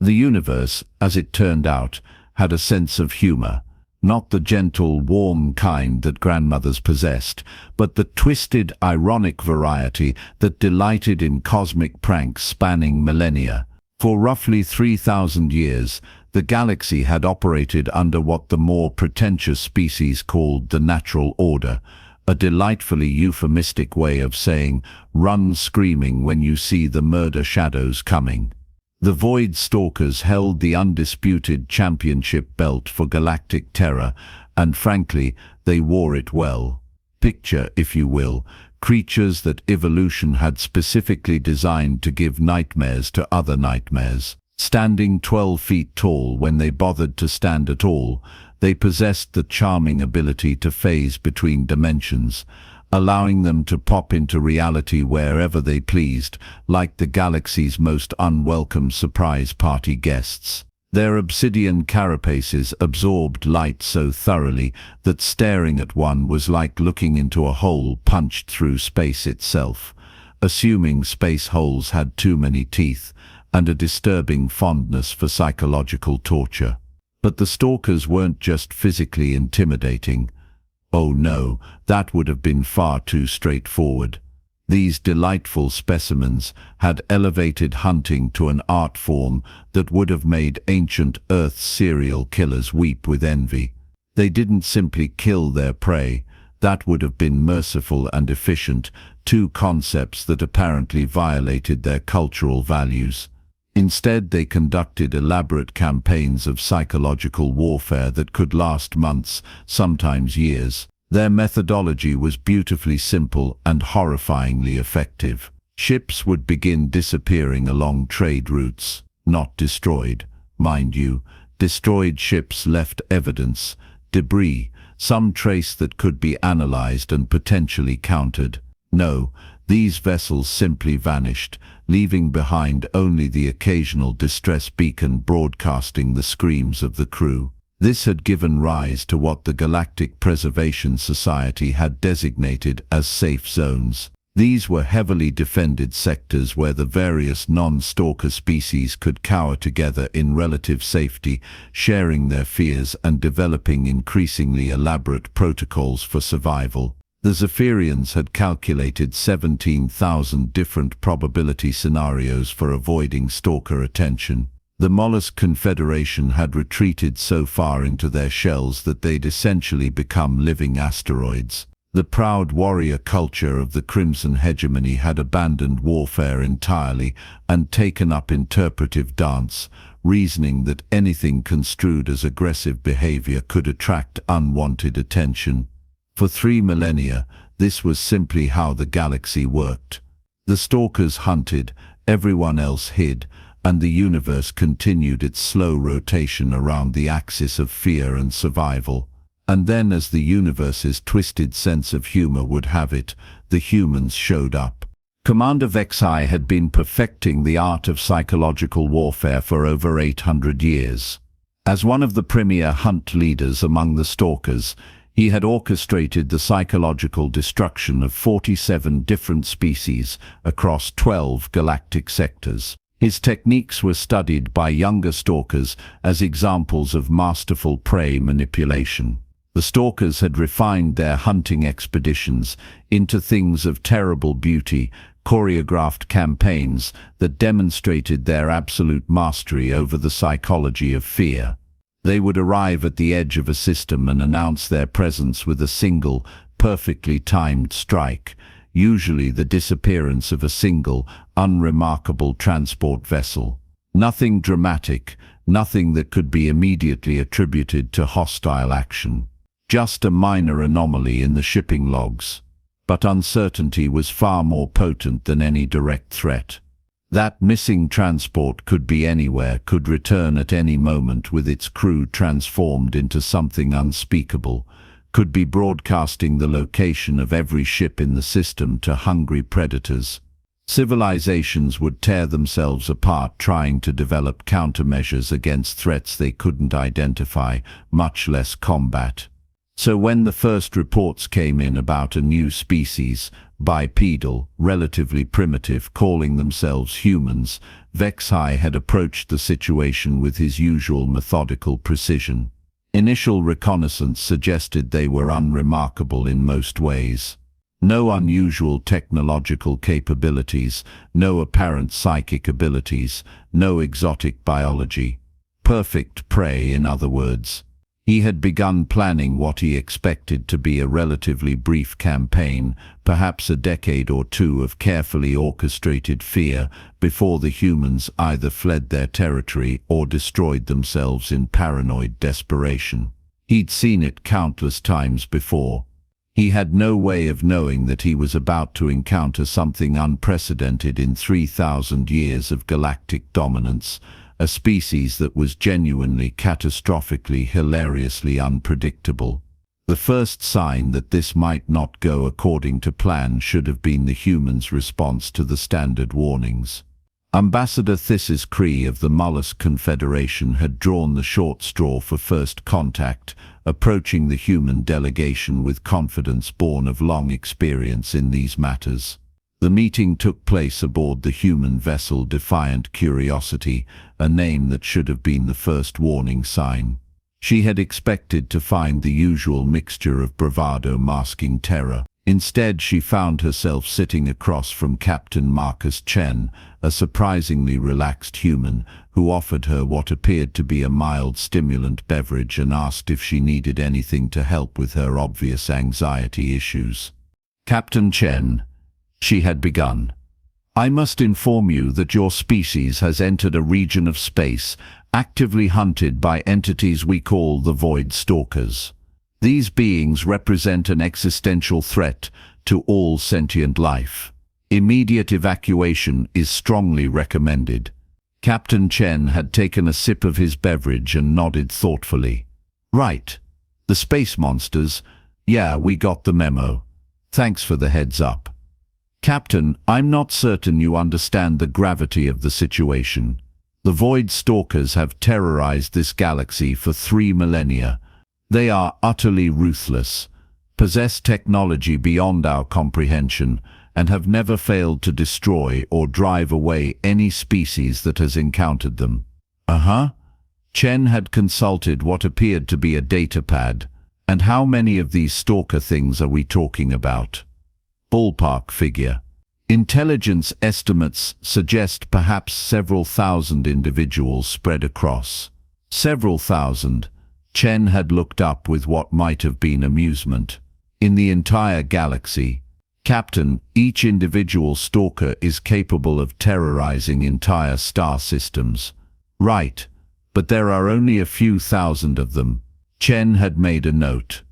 The universe, as it turned out, had a sense of humor. Not the gentle, warm kind that grandmothers possessed, but the twisted, ironic variety that delighted in cosmic pranks spanning millennia. For roughly 3,000 years, the galaxy had operated under what the more pretentious species called the natural order, a delightfully euphemistic way of saying, run screaming when you see the murder shadows coming. The Void Stalkers held the undisputed championship belt for galactic terror, and frankly, they wore it well. Picture, if you will, creatures that evolution had specifically designed to give nightmares to other nightmares. Standing 12 feet tall when they bothered to stand at all, they possessed the charming ability to phase between dimensions, allowing them to pop into reality wherever they pleased, like the galaxy's most unwelcome surprise party guests. Their obsidian carapaces absorbed light so thoroughly that staring at one was like looking into a hole punched through space itself, assuming space holes had too many teeth, and a disturbing fondness for psychological torture. But the stalkers weren't just physically intimidating. Oh no, that would have been far too straightforward. These delightful specimens had elevated hunting to an art form that would have made ancient Earth's serial killers weep with envy. They didn't simply kill their prey. That would have been merciful and efficient, two concepts that apparently violated their cultural values. Instead, they conducted elaborate campaigns of psychological warfare that could last months, sometimes years. Their methodology was beautifully simple and horrifyingly effective. Ships would begin disappearing along trade routes, not destroyed. Mind you, destroyed ships left evidence, debris, some trace that could be analyzed and potentially countered. No, these vessels simply vanished, leaving behind only the occasional distress beacon broadcasting the screams of the crew. This had given rise to what the Galactic Preservation Society had designated as safe zones. These were heavily defended sectors where the various non-stalker species could cower together in relative safety, sharing their fears and developing increasingly elaborate protocols for survival. The Zephyrians had calculated 17,000 different probability scenarios for avoiding stalker attention. The Mollusk Confederation had retreated so far into their shells that they'd essentially become living asteroids. The proud warrior culture of the Crimson Hegemony had abandoned warfare entirely and taken up interpretive dance, reasoning that anything construed as aggressive behavior could attract unwanted attention. For 3 millennia, this was simply how the galaxy worked. The stalkers hunted, everyone else hid, and the universe continued its slow rotation around the axis of fear and survival. And then, as the universe's twisted sense of humor would have it, the humans showed up. Commander Vexai had been perfecting the art of psychological warfare for over 800 years. As one of the premier hunt leaders among the stalkers, he had orchestrated the psychological destruction of 47 different species across 12 galactic sectors. His techniques were studied by younger stalkers as examples of masterful prey manipulation. The stalkers had refined their hunting expeditions into things of terrible beauty, choreographed campaigns that demonstrated their absolute mastery over the psychology of fear. They would arrive at the edge of a system and announce their presence with a single, perfectly timed strike, usually the disappearance of a single, unremarkable transport vessel. Nothing dramatic, nothing that could be immediately attributed to hostile action. Just a minor anomaly in the shipping logs. But uncertainty was far more potent than any direct threat. That missing transport could be anywhere, could return at any moment with its crew transformed into something unspeakable, could be broadcasting the location of every ship in the system to hungry predators. Civilizations would tear themselves apart trying to develop countermeasures against threats they couldn't identify, much less combat. So when the first reports came in about a new species, bipedal, relatively primitive, calling themselves humans, Vexhai had approached the situation with his usual methodical precision. Initial reconnaissance suggested they were unremarkable in most ways. No unusual technological capabilities, no apparent psychic abilities, no exotic biology. Perfect prey, in other words. He had begun planning what he expected to be a relatively brief campaign, perhaps a decade or two of carefully orchestrated fear, before the humans either fled their territory or destroyed themselves in paranoid desperation. He'd seen it countless times before. He had no way of knowing that he was about to encounter something unprecedented in 3,000 years of galactic dominance, a species that was genuinely, catastrophically, hilariously unpredictable. The first sign that this might not go according to plan should have been the humans' response to the standard warnings. Ambassador Thysis Cree of the Mollusk Confederation had drawn the short straw for first contact, approaching the human delegation with confidence born of long experience in these matters. The meeting took place aboard the human vessel Defiant Curiosity, a name that should have been the first warning sign. She had expected to find the usual mixture of bravado masking terror. Instead, she found herself sitting across from Captain Marcus Chen, a surprisingly relaxed human, who offered her what appeared to be a mild stimulant beverage and asked if she needed anything to help with her obvious anxiety issues. "Captain Chen," she had begun, "I must inform you that your species has entered a region of space actively hunted by entities we call the Void Stalkers. These beings represent an existential threat to all sentient life. Immediate evacuation is strongly recommended." Captain Chen had taken a sip of his beverage and nodded thoughtfully. "Right. The space monsters. Yeah, we got the memo. Thanks for the heads up. Captain, I'm not certain you understand the gravity of the situation. The Void Stalkers have terrorized this galaxy for 3 millennia. They are utterly ruthless, possess technology beyond our comprehension, and have never failed to destroy or drive away any species that has encountered them." Chen had consulted what appeared to be a datapad. "And how many of these stalker things are we talking about?" "Ballpark figure." "Intelligence estimates suggest perhaps several thousand individuals spread across." Several thousand. Chen had looked up with what might have been amusement. "In the entire galaxy. Captain, each individual stalker is capable of terrorizing entire star systems." "Right, but there are only a few thousand of them." Chen had made a note.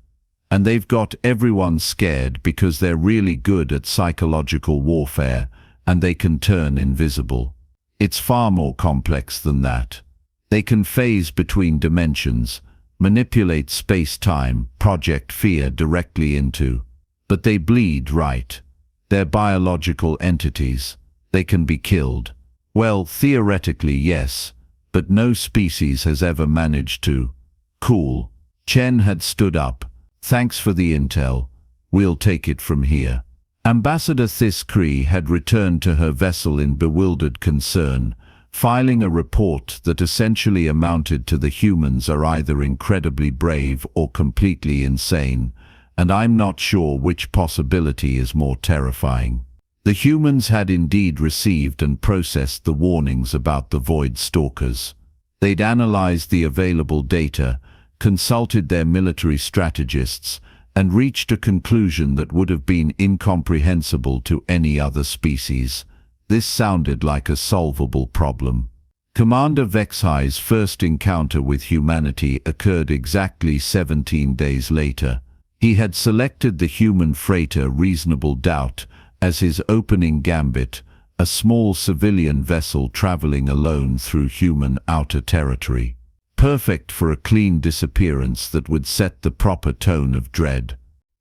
"And they've got everyone scared because they're really good at psychological warfare, and they can turn invisible. It's far more complex than that. They can phase between dimensions, manipulate space-time, project fear directly into. But they bleed, right? They're biological entities. They can be killed." "Well, theoretically, yes, but no species has ever managed to." "Cool." Chen had stood up. "Thanks for the intel. We'll take it from here." Ambassador Thysis Cree had returned to her vessel in bewildered concern, filing a report that essentially amounted to "the humans are either incredibly brave or completely insane, and I'm not sure which possibility is more terrifying." The humans had indeed received and processed the warnings about the Void Stalkers. They'd analyzed the available data, consulted their military strategists, and reached a conclusion that would have been incomprehensible to any other species. This sounded like a solvable problem. Commander Vexhai's first encounter with humanity occurred exactly 17 days later. He had selected the human freighter Reasonable Doubt as his opening gambit, a small civilian vessel traveling alone through human outer territory. Perfect for a clean disappearance that would set the proper tone of dread.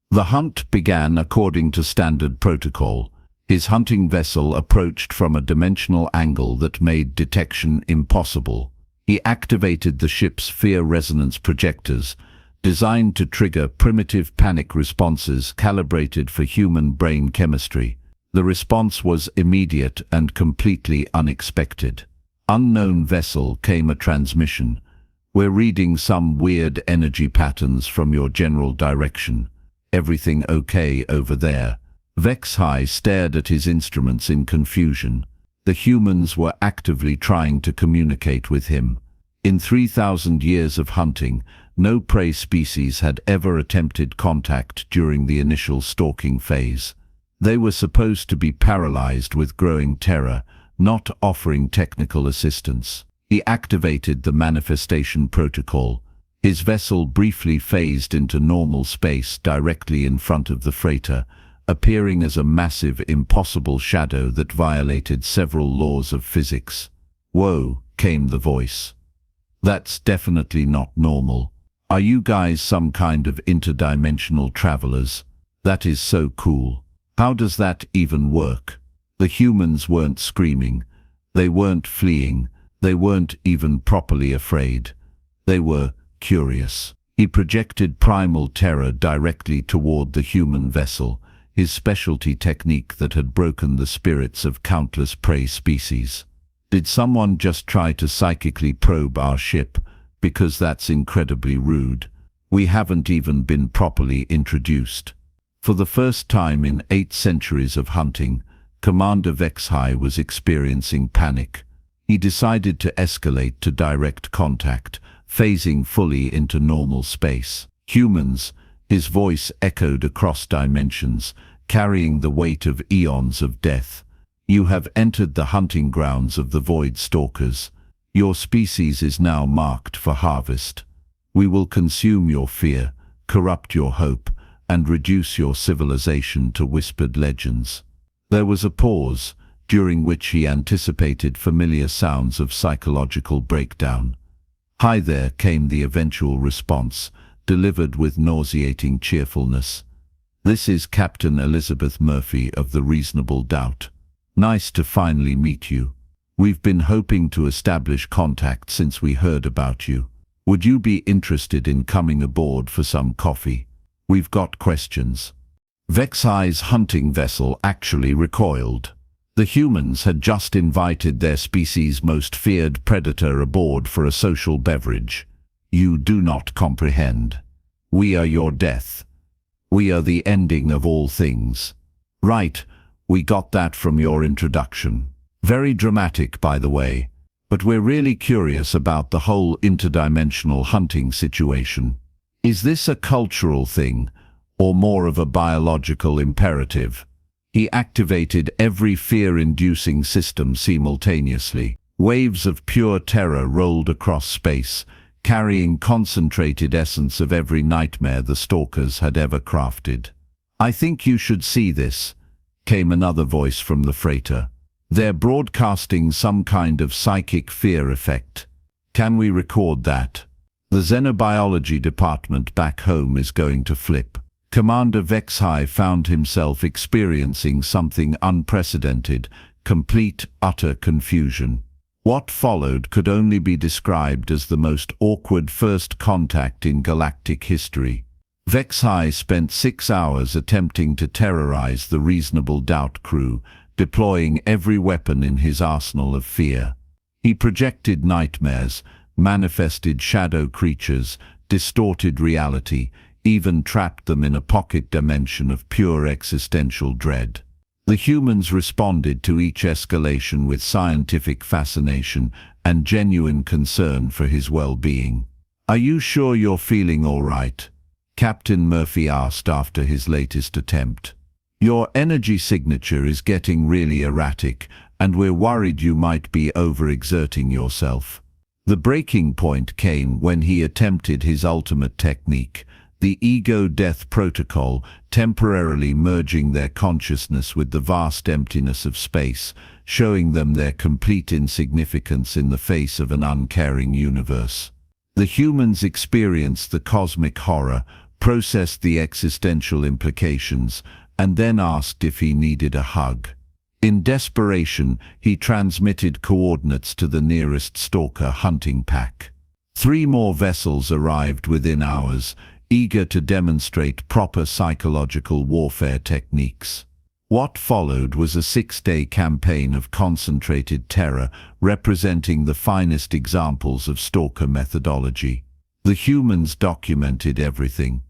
The hunt began according to standard protocol. His hunting vessel approached from a dimensional angle that made detection impossible. He activated the ship's fear resonance projectors, designed to trigger primitive panic responses calibrated for human brain chemistry. The response was immediate and completely unexpected. Unknown vessel, came a transmission. We're reading some weird energy patterns from your general direction. Everything okay over there? Vexhai stared at his instruments in confusion. The humans were actively trying to communicate with him. In 3,000 years of hunting, no prey species had ever attempted contact during the initial stalking phase. They were supposed to be paralyzed with growing terror, not offering technical assistance. He activated the manifestation protocol. His vessel briefly phased into normal space directly in front of the freighter, appearing as a massive, impossible shadow that violated several laws of physics. "Whoa," came the voice. "That's definitely not normal. Are you guys some kind of interdimensional travelers? That is so cool. How does that even work?" The humans weren't screaming. They weren't fleeing. They weren't even properly afraid. They were curious. He projected primal terror directly toward the human vessel, his specialty technique that had broken the spirits of countless prey species. "Did someone just try to psychically probe our ship? Because that's incredibly rude. We haven't even been properly introduced." For the first time in 8 centuries of hunting, Commander Vexhai was experiencing panic. He decided to escalate to direct contact, phasing fully into normal space. "Humans," his voice echoed across dimensions, carrying the weight of eons of death. "You have entered the hunting grounds of the Void Stalkers. Your species is now marked for harvest. We will consume your fear, corrupt your hope, and reduce your civilization to whispered legends." There was a pause, during which he anticipated familiar sounds of psychological breakdown. "Hi there," came the eventual response, delivered with nauseating cheerfulness. "This is Captain Elizabeth Murphy of the Reasonable Doubt. Nice to finally meet you. We've been hoping to establish contact since we heard about you. Would you be interested in coming aboard for some coffee? We've got questions." Vexhai's hunting vessel actually recoiled. The humans had just invited their species' most feared predator aboard for a social beverage. "You do not comprehend. We are your death. We are the ending of all things." "Right, we got that from your introduction. Very dramatic, by the way. But we're really curious about the whole interdimensional hunting situation. Is this a cultural thing, or more of a biological imperative?" He activated every fear-inducing system simultaneously. Waves of pure terror rolled across space, carrying concentrated essence of every nightmare the Stalkers had ever crafted. "I think you should see this," came another voice from the freighter. "They're broadcasting some kind of psychic fear effect. Can we record that? The xenobiology department back home is going to flip." Commander Vexhai found himself experiencing something unprecedented, complete, utter confusion. What followed could only be described as the most awkward first contact in galactic history. Vexhai spent 6 hours attempting to terrorize the Reasonable Doubt crew, deploying every weapon in his arsenal of fear. He projected nightmares, manifested shadow creatures, distorted reality, even trapped them in a pocket dimension of pure existential dread. The humans responded to each escalation with scientific fascination and genuine concern for his well-being. "Are you sure you're feeling all right?" Captain Murphy asked after his latest attempt. "Your energy signature is getting really erratic, and we're worried you might be overexerting yourself." The breaking point came when he attempted his ultimate technique, the ego death protocol, temporarily merging their consciousness with the vast emptiness of space, showing them their complete insignificance in the face of an uncaring universe. The humans experienced the cosmic horror, processed the existential implications, and then asked if he needed a hug. In desperation, he transmitted coordinates to the nearest stalker hunting pack. 3 more vessels arrived within hours, eager to demonstrate proper psychological warfare techniques. What followed was a 6-day campaign of concentrated terror, representing the finest examples of stalker methodology. The humans documented everything.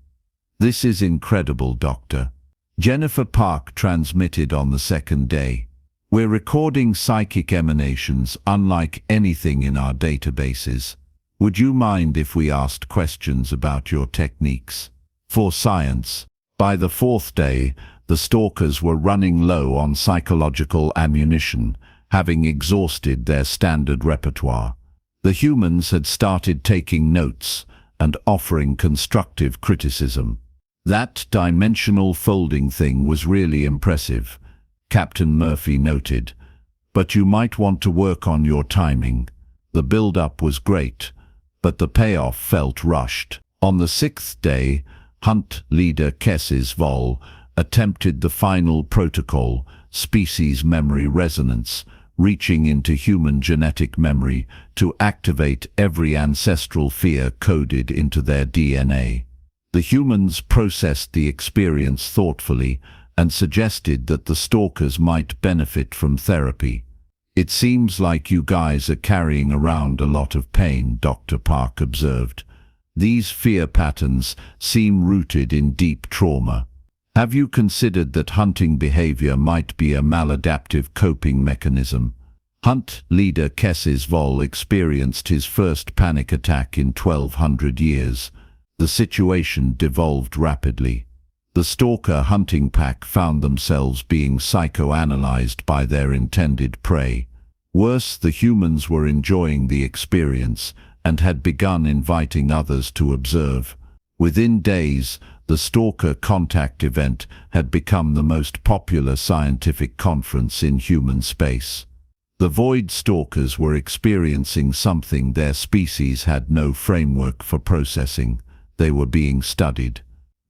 "This is incredible, Doctor," Jennifer Park transmitted on the second day. "We're recording psychic emanations unlike anything in our databases. Would you mind if we asked questions about your techniques? For science." By the 4th day, the stalkers were running low on psychological ammunition, having exhausted their standard repertoire. The humans had started taking notes and offering constructive criticism. "That dimensional folding thing was really impressive," Captain Murphy noted, "but you might want to work on your timing. The build-up was great, but the payoff felt rushed." On the 6th day, Hunt leader Kessis Vol attempted the final protocol, species memory resonance, reaching into human genetic memory to activate every ancestral fear coded into their DNA. The humans processed the experience thoughtfully and suggested that the stalkers might benefit from therapy. "It seems like you guys are carrying around a lot of pain," Dr. Park observed. "These fear patterns seem rooted in deep trauma. Have you considered that hunting behavior might be a maladaptive coping mechanism?" Hunt leader Kessis Vol experienced his first panic attack in 1200 years. The situation devolved rapidly. The stalker hunting pack found themselves being psychoanalyzed by their intended prey. Worse, the humans were enjoying the experience and had begun inviting others to observe. Within days, the Stalker Contact event had become the most popular scientific conference in human space. The Void Stalkers were experiencing something their species had no framework for processing. They were being studied.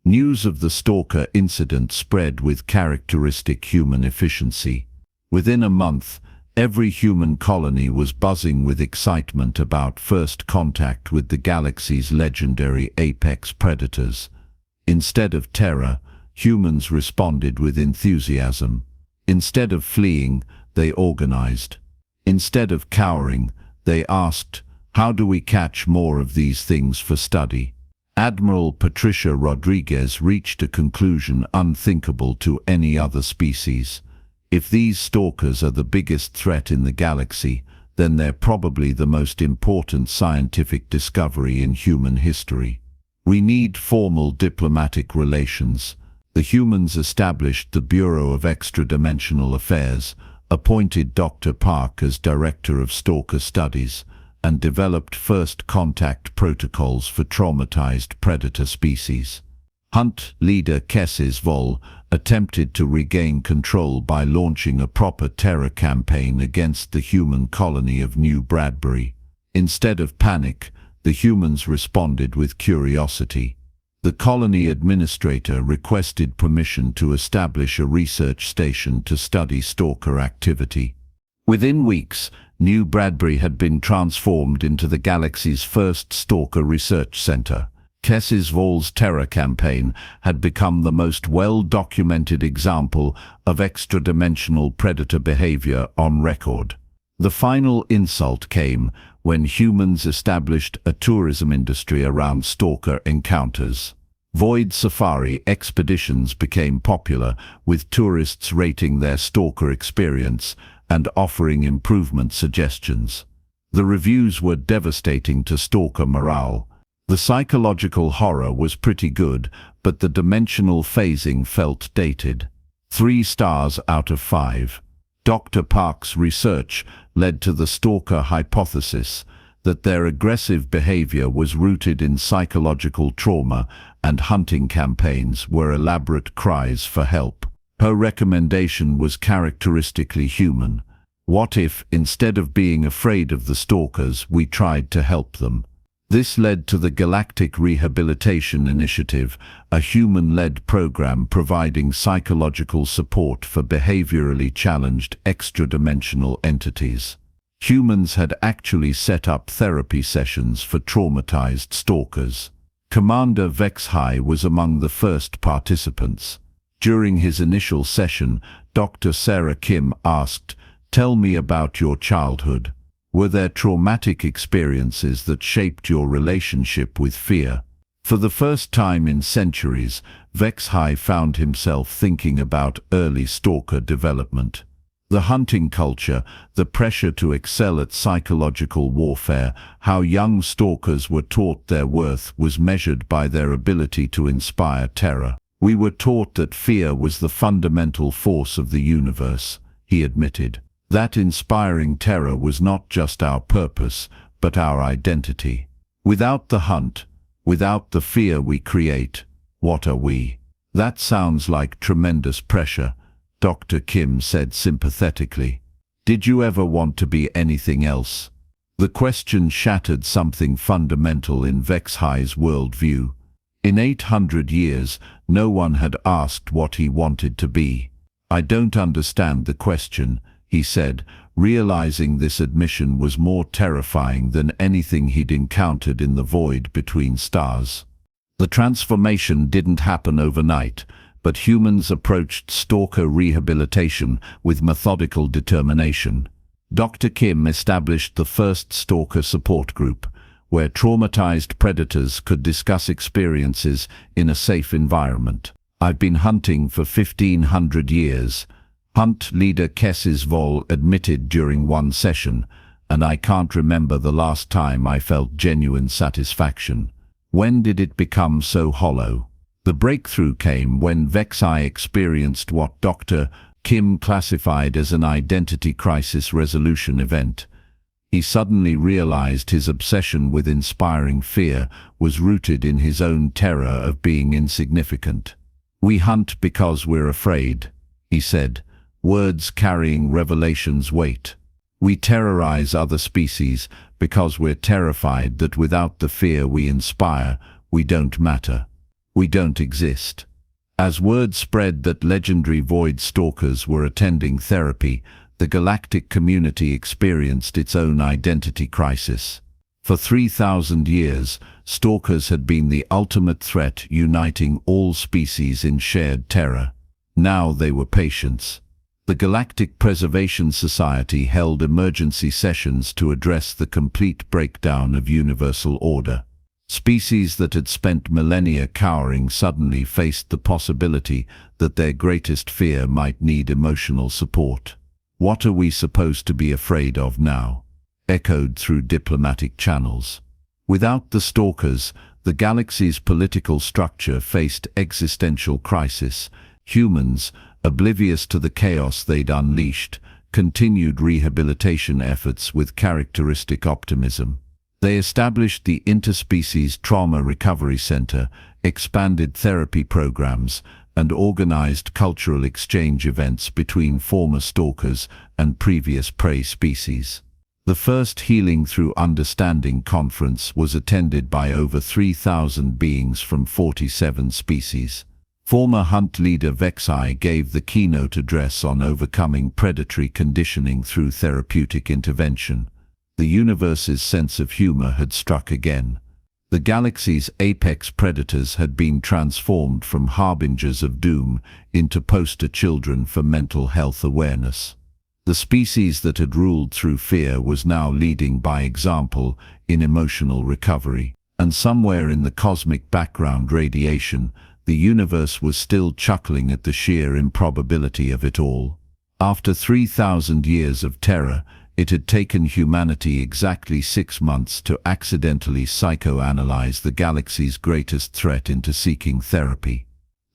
News of the Stalker incident spread with characteristic human efficiency. Within a month, every human colony was buzzing with excitement about first contact with the galaxy's legendary apex predators. Instead of terror, humans responded with enthusiasm. Instead of fleeing, they organized. Instead of cowering, they asked, "How do we catch more of these things for study?" Admiral Patricia Rodriguez reached a conclusion unthinkable to any other species. If these stalkers are the biggest threat in the galaxy, then they're probably the most important scientific discovery in human history. We need formal diplomatic relations. The humans established the Bureau of Extra-Dimensional Affairs, appointed Dr. Park as Director of Stalker Studies, and developed first contact protocols for traumatized predator species. Hunt leader Kessis Vol attempted to regain control by launching a proper terror campaign against the human colony of New Bradbury. Instead of panic, the humans responded with curiosity. The colony administrator requested permission to establish a research station to study stalker activity. Within weeks, New Bradbury had been transformed into the galaxy's first stalker research center. Kessis Vol's terror campaign had become the most well-documented example of extra-dimensional predator behavior on record. The final insult came when humans established a tourism industry around stalker encounters. Void safari expeditions became popular, with tourists rating their stalker experience and offering improvement suggestions. The reviews were devastating to stalker morale. The psychological horror was pretty good, but the dimensional phasing felt dated. 3 stars out of 5. Dr. Park's research led to the stalker hypothesis that their aggressive behavior was rooted in psychological trauma and hunting campaigns were elaborate cries for help. Her recommendation was characteristically human. What if, instead of being afraid of the stalkers, we tried to help them? This led to the Galactic Rehabilitation Initiative, a human-led program providing psychological support for behaviorally challenged extra-dimensional entities. Humans had actually set up therapy sessions for traumatized stalkers. Commander Vexhai was among the first participants. During his initial session, Dr. Sarah Kim asked, "Tell me about your childhood. Were there traumatic experiences that shaped your relationship with fear?" For the first time in centuries, Vexhai found himself thinking about early stalker development. The hunting culture, the pressure to excel at psychological warfare, how young stalkers were taught their worth was measured by their ability to inspire terror. "We were taught that fear was the fundamental force of the universe," he admitted. "That inspiring terror was not just our purpose, but our identity. Without the hunt, without the fear we create, what are we?" "That sounds like tremendous pressure," Dr. Kim said sympathetically. "Did you ever want to be anything else?" The question shattered something fundamental in Vexhai's worldview. In 800 years, no one had asked what he wanted to be. "I don't understand the question," he said, realizing this admission was more terrifying than anything he'd encountered in the void between stars. The transformation didn't happen overnight, but humans approached stalker rehabilitation with methodical determination. Dr. Kim established the first stalker support group, where traumatized predators could discuss experiences in a safe environment. "I've been hunting for 1,500 years, Hunt leader Kessis Vol admitted during one session, "and I can't remember the last time I felt genuine satisfaction. When did it become so hollow?" The breakthrough came when Vexhai experienced what Dr. Kim classified as an identity crisis resolution event. He suddenly realized his obsession with inspiring fear was rooted in his own terror of being insignificant. "We hunt because we're afraid," he said, words carrying revelation's weight. "We terrorize other species because we're terrified that without the fear we inspire, we don't matter. We don't exist." As word spread that legendary Void Stalkers were attending therapy, the galactic community experienced its own identity crisis. For 3,000 years, stalkers had been the ultimate threat uniting all species in shared terror. Now they were patients. The Galactic Preservation Society held emergency sessions to address the complete breakdown of universal order. Species that had spent millennia cowering suddenly faced the possibility that their greatest fear might need emotional support. "What are we supposed to be afraid of now?" echoed through diplomatic channels. Without the stalkers, the galaxy's political structure faced existential crisis. Humans, oblivious to the chaos they'd unleashed, continued rehabilitation efforts with characteristic optimism. They established the Interspecies Trauma Recovery Center, expanded therapy programs, and organized cultural exchange events between former stalkers and previous prey species. The first Healing Through Understanding conference was attended by over 3,000 beings from 47 species. Former hunt leader Vexhai gave the keynote address on overcoming predatory conditioning through therapeutic intervention. The universe's sense of humor had struck again. The galaxy's apex predators had been transformed from harbingers of doom into poster children for mental health awareness. The species that had ruled through fear was now leading by example in emotional recovery. And somewhere in the cosmic background radiation, the universe was still chuckling at the sheer improbability of it all. After 3,000 years of terror, it had taken humanity exactly 6 months to accidentally psychoanalyze the galaxy's greatest threat into seeking therapy.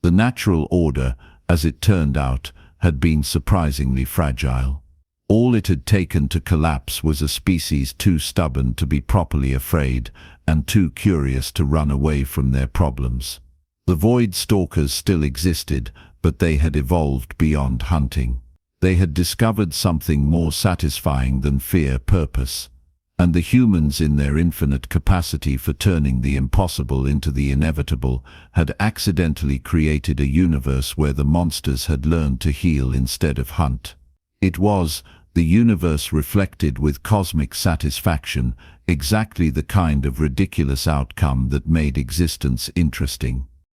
The natural order, as it turned out, had been surprisingly fragile. All it had taken to collapse was a species too stubborn to be properly afraid and too curious to run away from their problems. The Void Stalkers still existed, but they had evolved beyond hunting. They had discovered something more satisfying than fear: purpose. And the humans, in their infinite capacity for turning the impossible into the inevitable, had accidentally created a universe where the monsters had learned to heal instead of hunt. The universe reflected with cosmic satisfaction, exactly the kind of ridiculous outcome that made existence interesting.